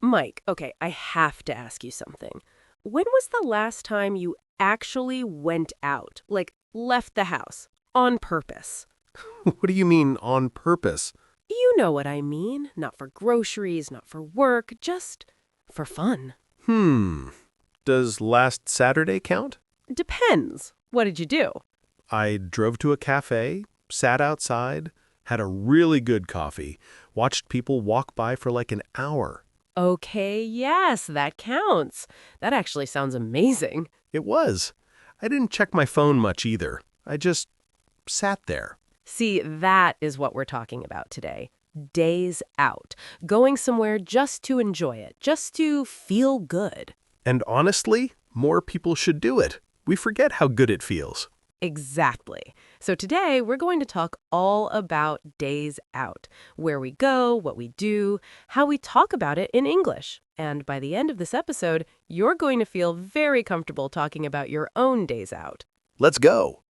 Mike, okay, I have to ask you something. When was the last time you actually went out? Like, left the house on purpose? What do you mean on purpose? You know what I mean. Not for groceries, not for work, just for fun. Does last Saturday count? Depends. What did you do? I drove to a cafe, sat outside, had a really good coffee, watched people walk by for like an hour. Okay, yes, that counts. That actually sounds amazing. It was. I didn't check my phone much either. I just sat there. See, that is what we're talking about today. Days out. Going somewhere just to enjoy it, just to feel good. And honestly, more people should do it. We forget how good it feels. Exactly. So today we're going to talk all about days out, where we go, what we do, how we talk about it in English. And by the end of this episode, you're going to feel very comfortable talking about your own days out. Let's go.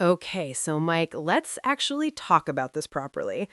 Okay, so Mike, let's actually talk about this properly.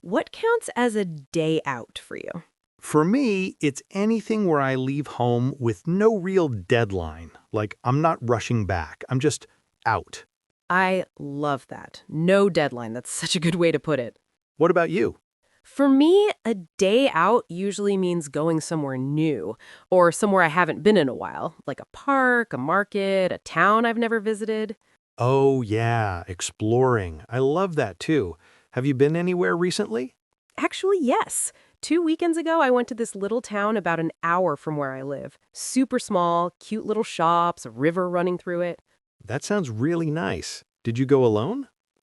What counts as a day out for you? For me, it's anything where I leave home with no real deadline. Like, I'm not rushing back. I'm just out. I love that. No deadline. That's such a good way to put it. What about you? For me, a day out usually means going somewhere new or somewhere I haven't been in a while, like a park, a market, a town I've never visited. Oh, yeah, exploring. I love that too. Have you been anywhere recently? Actually, yes. 2 weekends ago, I went to this little town about an hour from where I live. Super small, cute little shops, a river running through it. That sounds really nice. Did you go alone?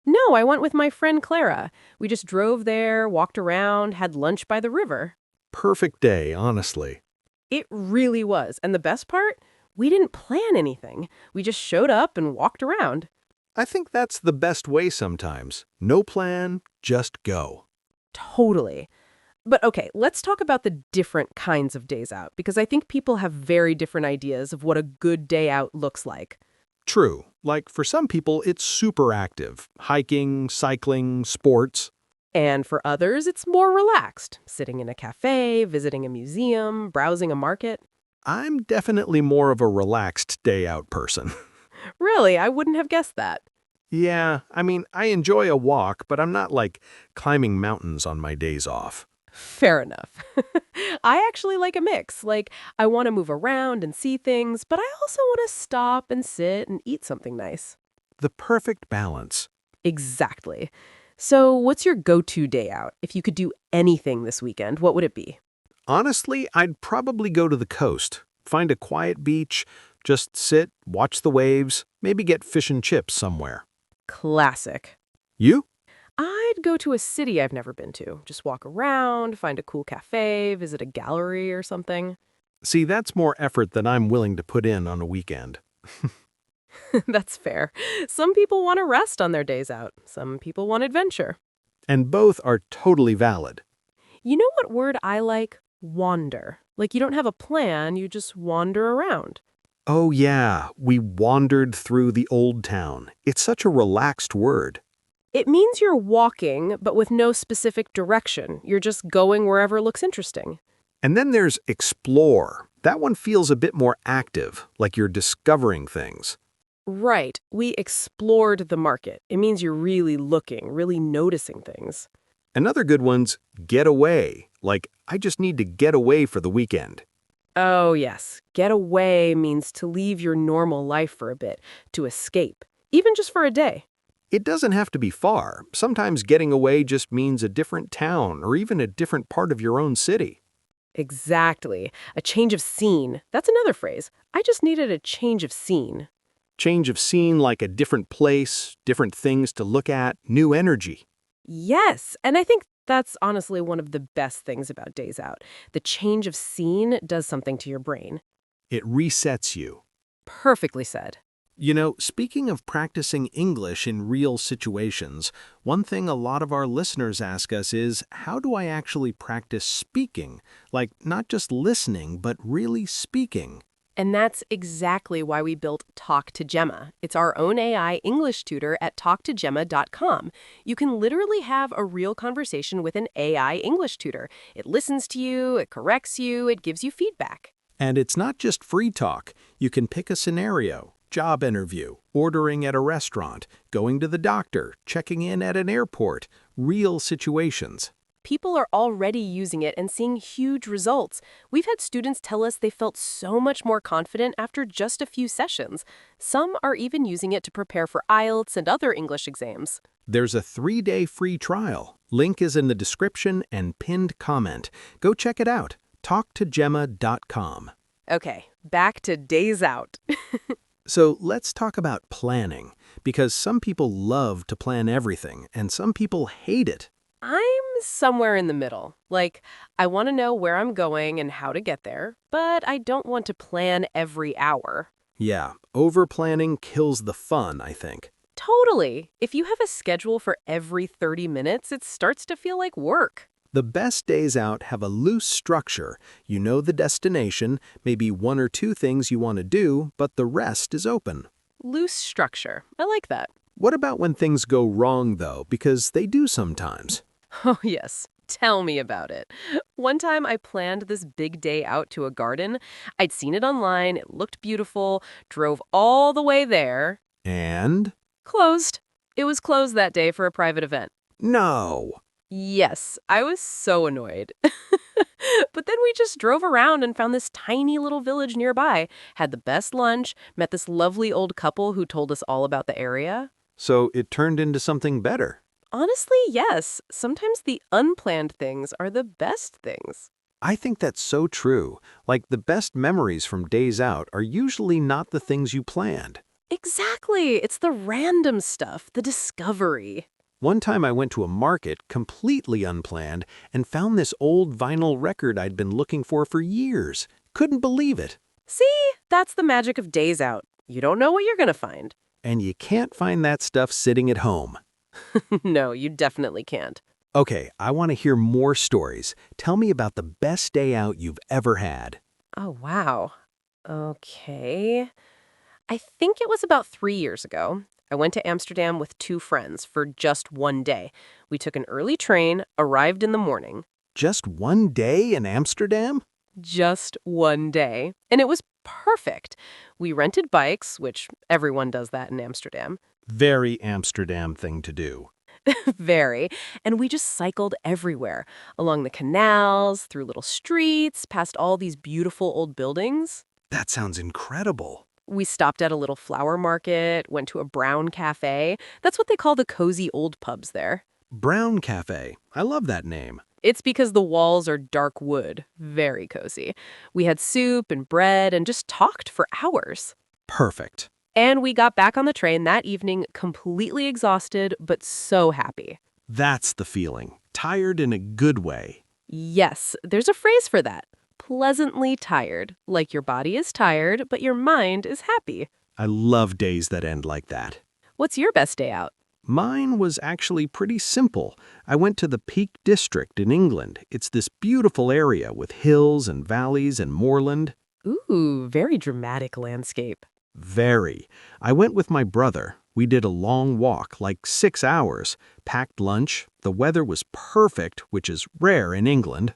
No, I went with my friend Clara. We just drove there, walked around, had lunch by the river. Perfect day, honestly. It really was. And the best part? We didn't plan anything. We just showed up and walked around. I think that's the best way sometimes. No plan, just go. Totally. But okay, let's talk about the different kinds of days out, because I think people have very different ideas of what a good day out looks like. True. Like, for some people, it's super active. Hiking, cycling, sports. And for others, it's more relaxed, sitting in a cafe, visiting a museum, browsing a market. I'm definitely more of a relaxed day out person. Really, I wouldn't have guessed that. Yeah, I mean, I enjoy a walk, but I'm not like climbing mountains on my days off. Fair enough. I actually like a mix. Like, I want to move around and see things, but I also want to stop and sit and eat something nice. The perfect balance. Exactly. So, what's your go-to day out? If you could do anything this weekend, what would it be? Honestly, I'd probably go to the coast, find a quiet beach, just sit, watch the waves, maybe get fish and chips somewhere. Classic. You? I'd go to a city I've never been to. Just walk around, find a cool cafe, visit a gallery or something. See, that's more effort than I'm willing to put in on a weekend. That's fair. Some people want to rest on their days out. Some people want adventure. And both are totally valid. You know what word I like? Wander. Like you don't have a plan, you just wander around. Oh yeah, we wandered through the old town. It's such a relaxed word. It means you're walking, but with no specific direction. You're just going wherever looks interesting. And then there's explore. That one feels a bit more active, like you're discovering things. Right. We explored the market. It means you're really looking, really noticing things. Another good one's get away. Like, I just need to get away for the weekend. Oh, yes. Get away means to leave your normal life for a bit, to escape, even just for a day. It doesn't have to be far. Sometimes getting away just means a different town or even a different part of your own city. Exactly. A change of scene. That's another phrase. I just needed a change of scene. Change of scene, like a different place, different things to look at, new energy. Yes, and I think that's honestly one of the best things about days out. The change of scene does something to your brain. It resets you. Perfectly said. You know, speaking of practicing English in real situations, one thing a lot of our listeners ask us is, how do I actually practice speaking? Like, not just listening, but really speaking. And that's exactly why we built Talk to Gemma. It's our own AI English tutor at talktogemma.com. You can literally have a real conversation with an AI English tutor. It listens to you, it corrects you, it gives you feedback. And it's not just free talk. You can pick a scenario, job interview, ordering at a restaurant, going to the doctor, checking in at an airport, real situations. People are already using it and seeing huge results. We've had students tell us they felt so much more confident after just a few sessions. Some are even using it to prepare for IELTS and other English exams. There's a 3-day free trial. Link is in the description and pinned comment. Go check it out. talktogemma.com. Okay, back to days out. So let's talk about planning, because some people love to plan everything and some people hate it. I'm somewhere in the middle. Like, I want to know where I'm going and how to get there, but I don't want to plan every hour. Yeah, over-planning kills the fun, I think. Totally. If you have a schedule for every 30 minutes, it starts to feel like work. The best days out have a loose structure. You know the destination, maybe 1 or 2 things you want to do, but the rest is open. Loose structure. I like that. What about when things go wrong, though? Because they do sometimes. Oh, yes. Tell me about it. One time I planned this big day out to a garden. I'd seen it online, it looked beautiful, drove all the way there. And? Closed. It was closed that day for a private event. No! Yes, I was so annoyed. But then we just drove around and found this tiny little village nearby, had the best lunch, met this lovely old couple who told us all about the area. So it turned into something better. Honestly, yes. Sometimes the unplanned things are the best things. I think that's so true. Like, the best memories from days out are usually not the things you planned. Exactly. It's the random stuff, the discovery. One time I went to a market, completely unplanned, and found this old vinyl record I'd been looking for years. Couldn't believe it. See, that's the magic of days out. You don't know what you're going to find. And you can't find that stuff sitting at home. No, you definitely can't. Okay, I want to hear more stories. Tell me about the best day out you've ever had. Oh, wow. Okay. I think it was about 3 years ago. I went to Amsterdam with 2 friends for just one day. We took an early train, arrived in the morning. Just one day in Amsterdam? Just one day. And it was perfect. We rented bikes, which everyone does that in Amsterdam. Very Amsterdam thing to do. Very. And we just cycled everywhere, along the canals, through little streets, past all these beautiful old buildings. That sounds incredible. We stopped at a little flower market, went to a brown cafe. That's what they call the cozy old pubs there. Brown Cafe. I love that name. It's because the walls are dark wood. Very cozy. We had soup and bread and just talked for hours. Perfect. And we got back on the train that evening completely exhausted, but so happy. That's the feeling. Tired in a good way. Yes, there's a phrase for that. Pleasantly tired. Like your body is tired, but your mind is happy. I love days that end like that. What's your best day out? Mine was actually pretty simple. I went to the Peak District in England. It's this beautiful area with hills and valleys and moorland. Ooh, very dramatic landscape. Very. I went with my brother. We did a long walk, like 6 hours, packed lunch. The weather was perfect, which is rare in England.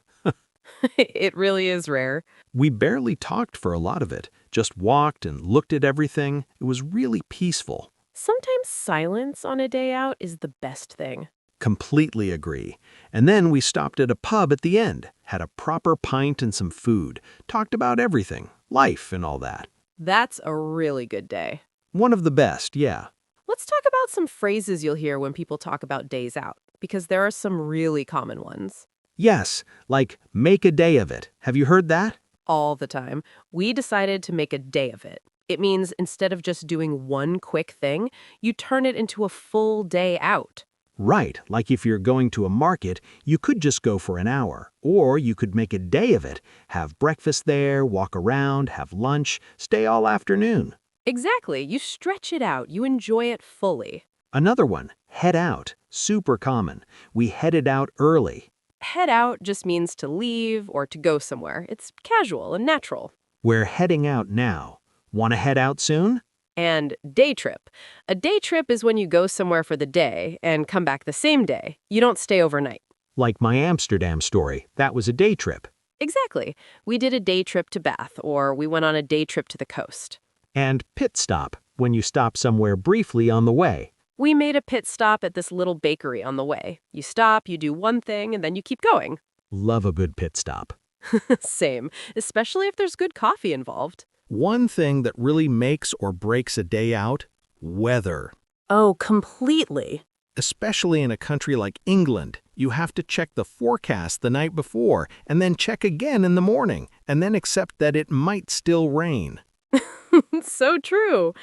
It really is rare. We barely talked for a lot of it, just walked and looked at everything. It was really peaceful. Sometimes silence on a day out is the best thing. Completely agree. And then we stopped at a pub at the end, had a proper pint and some food, talked about everything, life and all that. That's a really good day. One of the best, yeah. Let's talk about some phrases you'll hear when people talk about days out, because there are some really common ones. Yes, like make a day of it. Have you heard that? All the time. We decided to make a day of it. It means instead of just doing one quick thing, you turn it into a full day out. Right, like if you're going to a market, you could just go for an hour, or you could make a day of it, have breakfast there, walk around, have lunch, stay all afternoon. Exactly. You stretch it out. You enjoy it fully. Another one, head out, super common. We headed out early. Head out just means to leave or to go somewhere. It's casual and natural. We're heading out now. Want to head out soon? And day trip. A day trip is when you go somewhere for the day and come back the same day. You don't stay overnight. Like my Amsterdam story, that was a day trip. Exactly. We did a day trip to Bath, or we went on a day trip to the coast. And pit stop, when you stop somewhere briefly on the way. We made a pit stop at this little bakery on the way. You stop, you do one thing, and then you keep going. Love a good pit stop. Same, especially if there's good coffee involved. One thing that really makes or breaks a day out, weather. Oh, completely. Especially in a country like England, you have to check the forecast the night before and then check again in the morning and then accept that it might still rain. So true.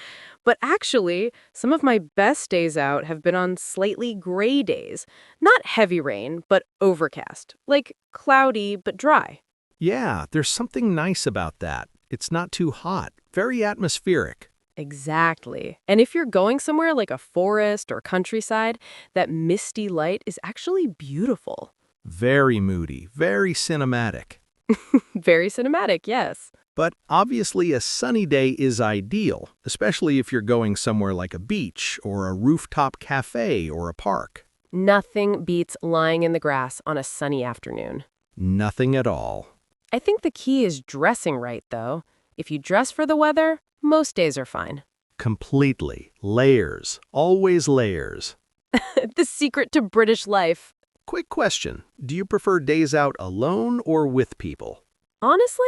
But actually, some of my best days out have been on slightly gray days. Not heavy rain, but overcast. Like cloudy, but dry. Yeah, there's something nice about that. It's not too hot, very atmospheric. Exactly. And if you're going somewhere like a forest or countryside, that misty light is actually beautiful. Very moody, very cinematic. Very cinematic, yes. But obviously a sunny day is ideal, especially if you're going somewhere like a beach or a rooftop cafe or a park. Nothing beats lying in the grass on a sunny afternoon. Nothing at all. I think the key is dressing right, though. If you dress for the weather, most days are fine. Completely. Layers. Always layers. The secret to British life. Quick question. Do you prefer days out alone or with people? Honestly,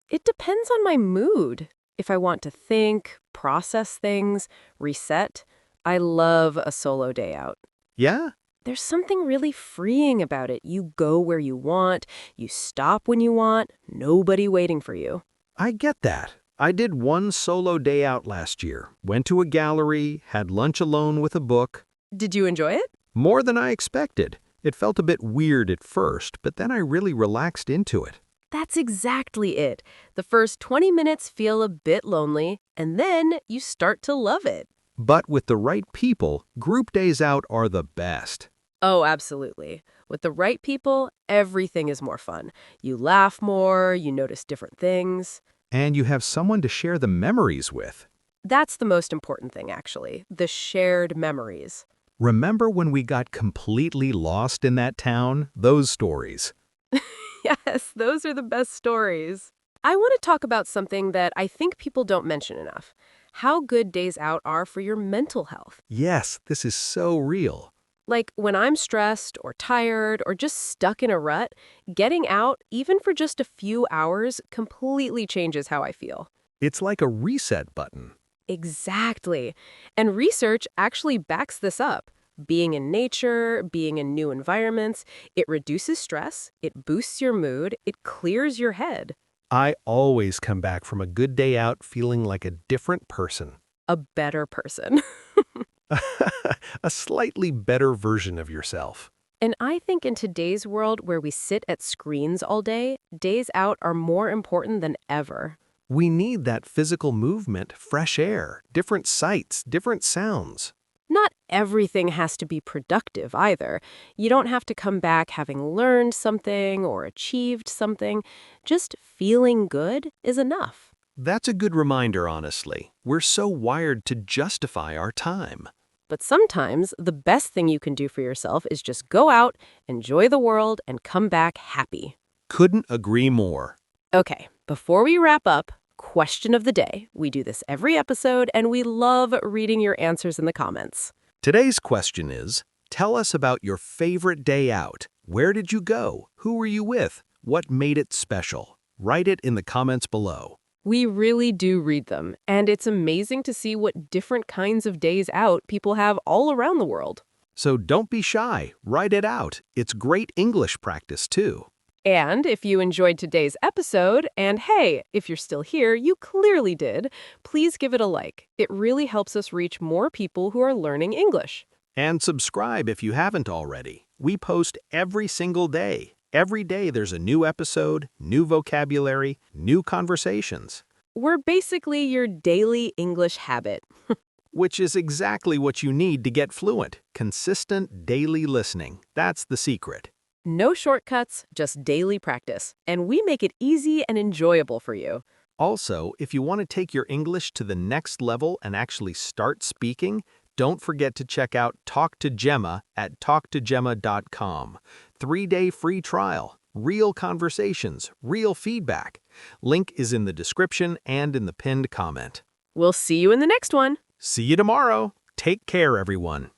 it depends on my mood. If I want to think, process things, reset, I love a solo day out. Yeah? There's something really freeing about it. You go where you want, you stop when you want, nobody waiting for you. I get that. I did one solo day out last year. Went to a gallery, had lunch alone with a book. Did you enjoy it? More than I expected. It felt a bit weird at first, but then I really relaxed into it. That's exactly it. The first 20 minutes feel a bit lonely, and then you start to love it. But with the right people, group days out are the best. Oh, absolutely. With the right people, everything is more fun. You laugh more, you notice different things. And you have someone to share the memories with. That's the most important thing, actually, the shared memories. Remember when we got completely lost in that town? Those stories. Yes, those are the best stories. I want to talk about something that I think people don't mention enough. How good days out are for your mental health. Yes, this is so real. Like when I'm stressed or tired or just stuck in a rut, getting out, even for just a few hours, completely changes how I feel. It's like a reset button. Exactly. And research actually backs this up. Being in nature, being in new environments, it reduces stress, it boosts your mood, it clears your head. I always come back from a good day out feeling like a different person. A better person. A slightly better version of yourself. And I think in today's world where we sit at screens all day, days out are more important than ever. We need that physical movement, fresh air, different sights, different sounds. Not everything has to be productive either. You don't have to come back having learned something or achieved something. Just feeling good is enough. That's a good reminder, honestly. We're so wired to justify our time. But sometimes the best thing you can do for yourself is just go out, enjoy the world, and come back happy. Couldn't agree more. Okay, before we wrap up, question of the day. We do this every episode, and we love reading your answers in the comments. Today's question is, tell us about your favorite day out. Where did you go? Who were you with? What made it special? Write it in the comments below. We really do read them, and it's amazing to see what different kinds of days out people have all around the world. So don't be shy. Write it out. It's great English practice, too. And if you enjoyed today's episode, and hey, if you're still here, you clearly did, please give it a like. It really helps us reach more people who are learning English. And subscribe if you haven't already. We post every single day. Every day there's a new episode, new vocabulary, new conversations. We're basically your daily English habit. Which is exactly what you need to get fluent. Consistent daily listening. That's the secret. No shortcuts, just daily practice. And we make it easy and enjoyable for you. Also, if you want to take your English to the next level and actually start speaking, don't forget to check out Talk to Gemma at talktogemma.com. 3-day free trial, real conversations, real feedback. Link is in the description and in the pinned comment. We'll see you in the next one. See you tomorrow. Take care, everyone.